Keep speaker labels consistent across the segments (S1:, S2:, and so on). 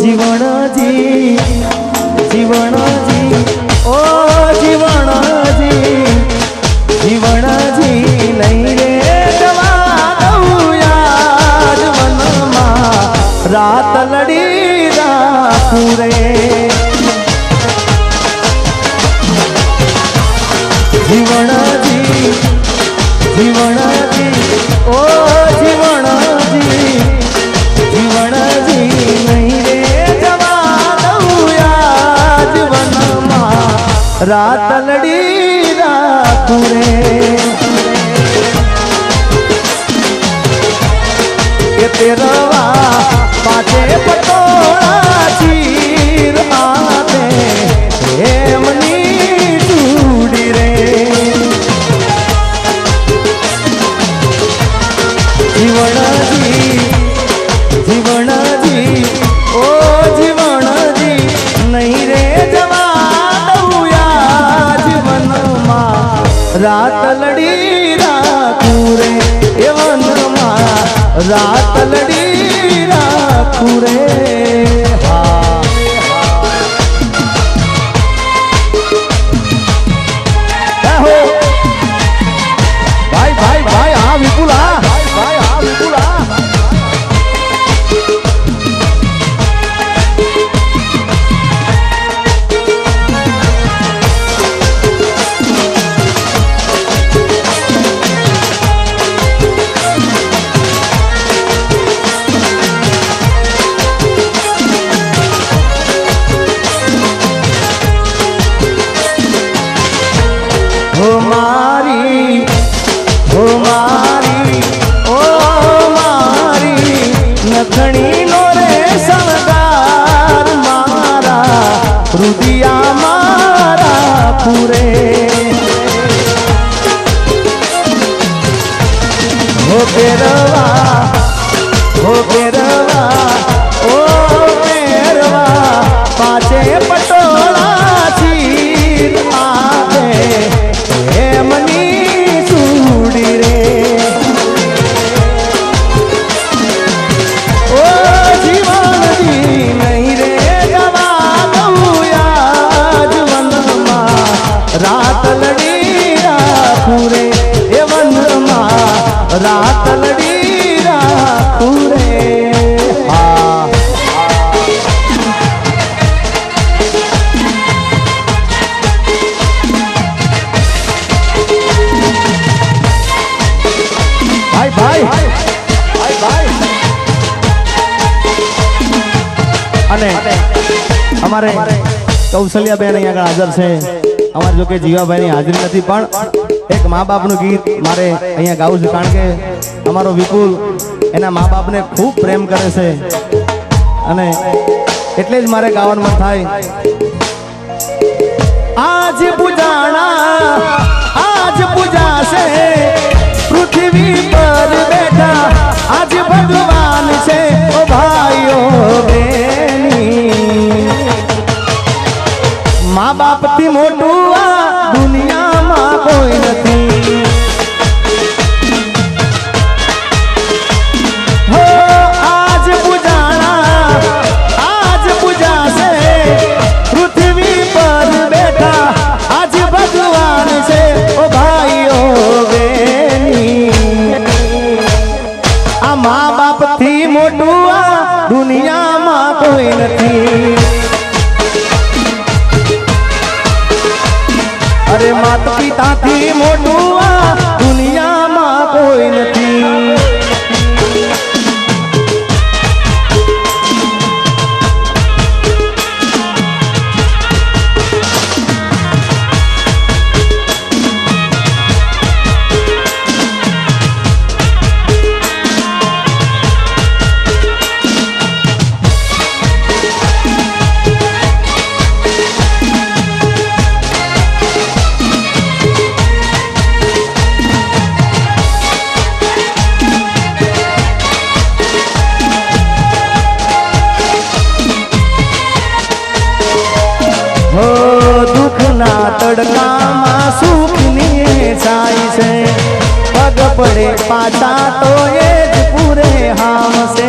S1: જીવણજી જીવણજી ઓ જીવણજી જીવણજી નહીં રે જવા દઉં યાદ વનમાં રાત લડી રાખું રે જીવણજી જીવણજી ઓ જીવણજી જીવણજી નહીં રે જવા દઉં યાદ વનમાં રાત લડી રાખું રે કે તેરવા પાછે પટોળા ચીર આતે એમની ચૂડી રે જીવણજી જીવણજી ઓ જીવણજી નહીં રે જવા દઉં યાદ વનમાં રાત લડી રાખું રે એ વનમાં રાત લડી રાખું રે ભાઈ ભાઈ ભાઈ હા વિપુલ હા ભાઈ હા વિપુલ હા નથણીનો રે શણગાર મારા રુદિયા મારા પૂરે હો પેરવા હો પેરવા ઓ પેરવા પાછે પટોળા ચીર આવે એમની ચૂડી રે રાત લડી રાખું રે એ વનમાં રાત લડી રાખું રે ભાઈ ભાઈ ભાઈ ભાઈ અને અમારે કૌશલ્યાબેન અહીંયા આગળ હાજર છે અમારે જો કે જીવાભાઈની હાજરી નથી પણ એક મા બાપનું ગીત મારે અહીંયા ગાવું છે કારણ કે અમારો વિપુલ એના મા બાપને ખૂબ પ્રેમ કરે છે અને એટલે જ મારે ગાવાનું મન થાય આજ પૂજાણા આજ પૂજાશે પૃથ્વી પર બેઠા આજ ભગવાન છે ઓ ભાઈઓ બેની મા બાપ થી મોટું આ દુનિયામાં કોઈ નથી હો આજ પૂજાણા આજ પૂજાશે પૃથ્વી પર બેઠા આજ ભગવાન છે ઓ ભાઈઓ બેની આ મા બાપ થી મોટું આ દુનિયામાં કોઈ નથી અરે માતા પિતા થી મોટું આ દુનિયામાં કોઈ નથી તડકામાં સુખની છાય છે પગ પડે પાછા તો એ જ પૂરે હામશે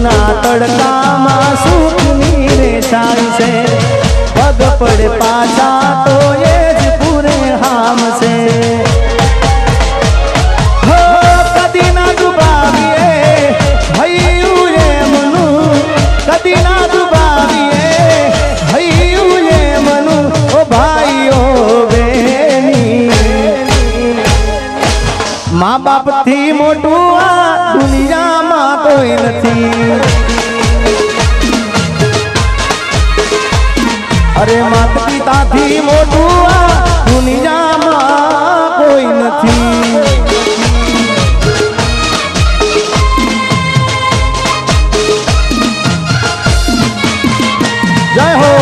S1: ના તડકામાં સુખની રેસાઈ છે પગ પડે પાછા તો એ જ પૂરે હામ છે કદી ના દુબાવીએ ભૈયું એમનું કદી ના દુબાવીએ ભૈયું એમનું ઓ ભાઈઓ મા બાપ થી મોટું આ દુનિયામાં કોઈ નથી અરે માત પિતા થી મોટું આ દુનિયામાં કોઈ નથી જય હો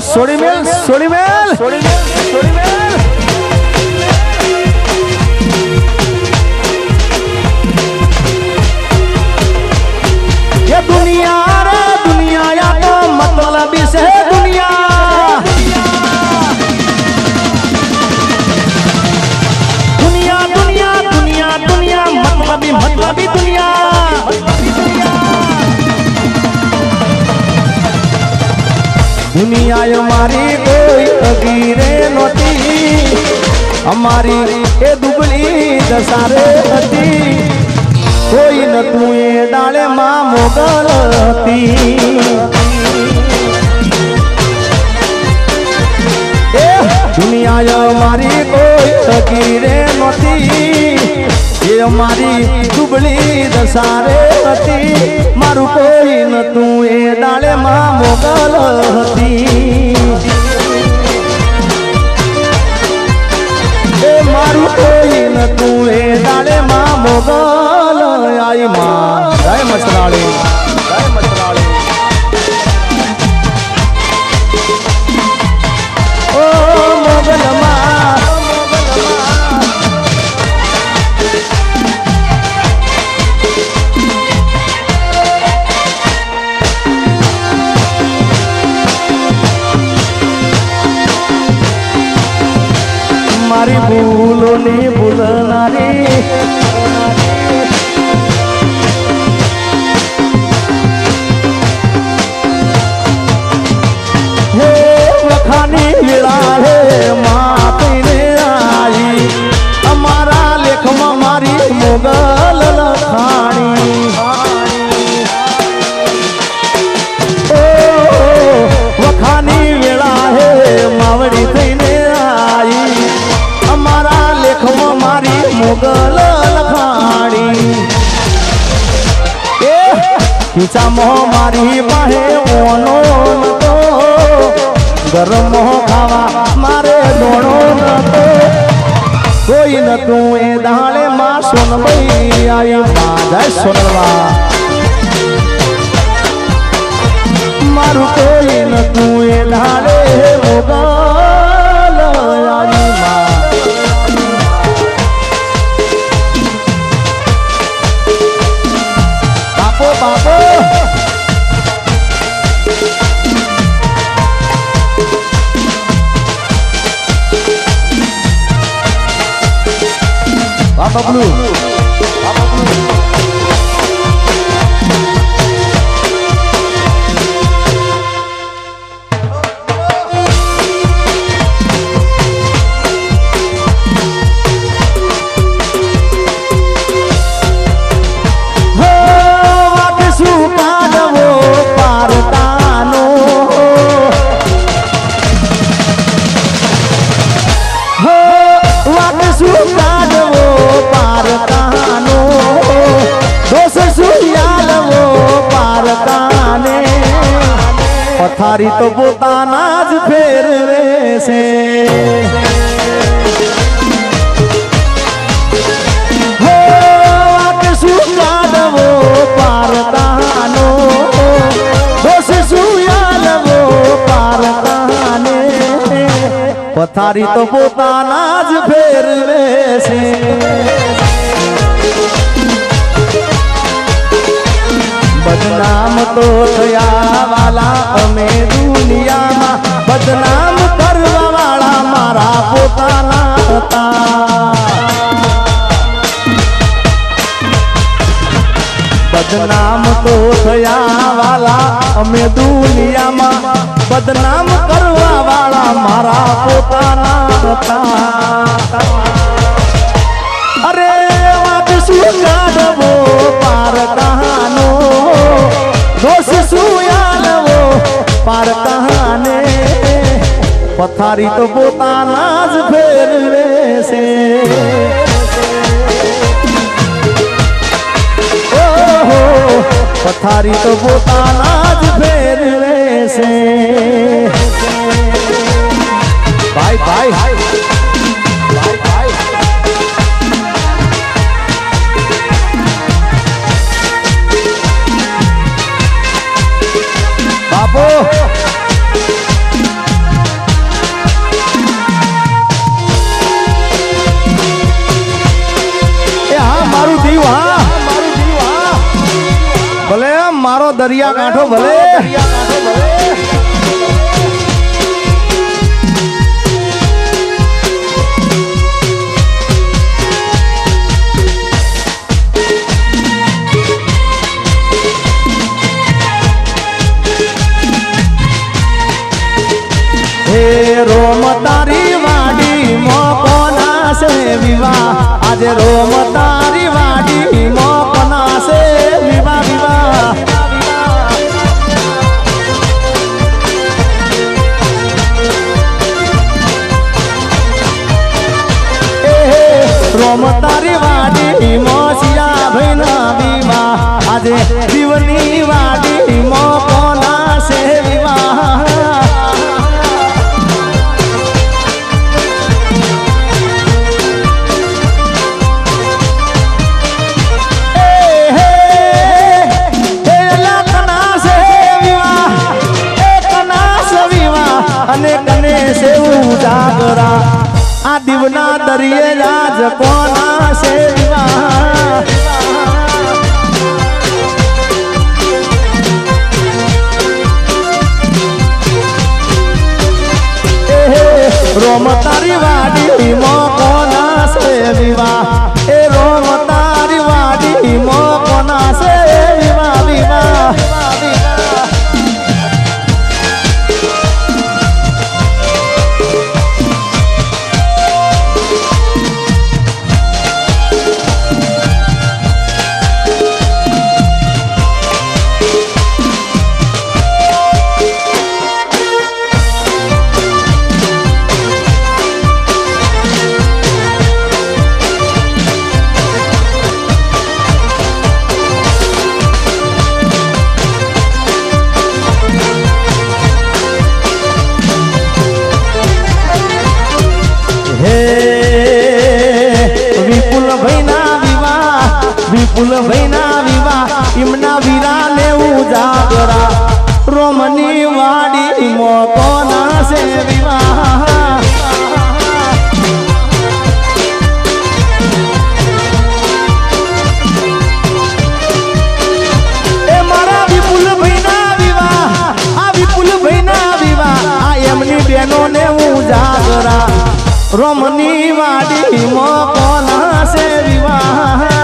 S1: सोड़ी मेल सोड़ी मेल सोड़ी मेल सोड़ी मेल ये दुनिया रे दुनिया या तो मतलब से दुनिया दुनिया दुनिया दुनिया दुनिया मतलबी दुनिया दुनिया मारी कोई तगीरे नोती हमारी ए दुबली दसारे हती कोई न तू ए डाले मां मोगल हती दुनिया मारी कोई तगीरे नोती ये हमारी दुबली दसारे हती मारू कोई न तू ए डाले मां मोगल हती ए मारू कोई न तू ए डाले मां मोगल आई मां जय मचराली जय मचराली ओ मोगल मां मारी भूलो ने भूलनारी हे वखानी वेला है मापी ने आई हमारा लेख में मारी मोगल लखानी ओ वखानी वेला है मावड़ी थईने आई हमारा लेख में मारी मोगल लखानी खींचा मोह मारी पाहे ओनो न तो गरम मोह खावा मारे दोणो न तो कोई न तू ए दाले मां सोन बई आई मां जय सोनवा मारू कोई न तू ए दाले मोगल आई मां बापो बापो बबलू पथारी तो पोताना ज फेरवे से हो आके सुकाडवो पारतानो दोष सुयालवो पारताने पथारी तो पोताना ज फेरवे से અમે દુનિયામાં બદનામ કરવા વાળા મારા પોતાના હતા અરે વાત શું કાઢવો પાર કહાનો દોષ શું યાલવો પાર કહાને પથારી તો પોતાના જ ફેરવે છે પથારી તો પોતાના જ ફેરવે છે ભાઈ ભાઈ બાપો એ હા મારું દીવ હા ભલે મારો દરિયા કાંઠો ભલે હે રોમ તારી વાડી મો કોના છે વિવાહ આજે રોમ તારી વાડી મો કોના છે વિવાહ વિવાહ રોમ તારી વાડી મો સિયા ભઈના વિવાહ આજે જીવની વાડી મો કોના છે વિવાહ અને કને સે ઉજાગરા આ દીવના દરિયે રાજ કોના સે રોમ તારી વાડી મો કોના સે વિવાહ એ રોમ તારી વાડી મો કોના સે વિવાહ વિવાહ વિપુલ ભાઈના વિવાહ એમના વીરા ને ઉજાગરા રોમની વાડી મો કોના છે વિવાહ એ મારા વિપુલ ભાઈના વિવાહ આ વિપુલ ભાઈના વિવાહ આ એમની બહેનો ને ઉજાગરા રોમની વાડી મો કોના છે વિવાહ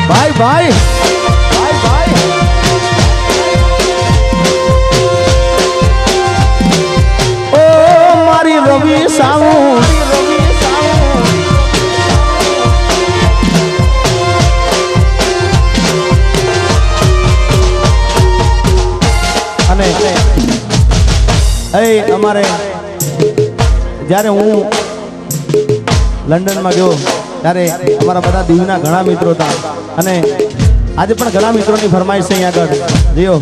S1: ભાઈ ભાઈ ઓ મારી રવિ સાઉ અને અમારે જ્યારે હું લંડનમાં ગયો ત્યારે અમારા બધા દીવના ઘણા મિત્રો હતા અને આજે પણ ઘણા મિત્રોની ફરમાઈશ છે અહીંયા આગળ જીઓ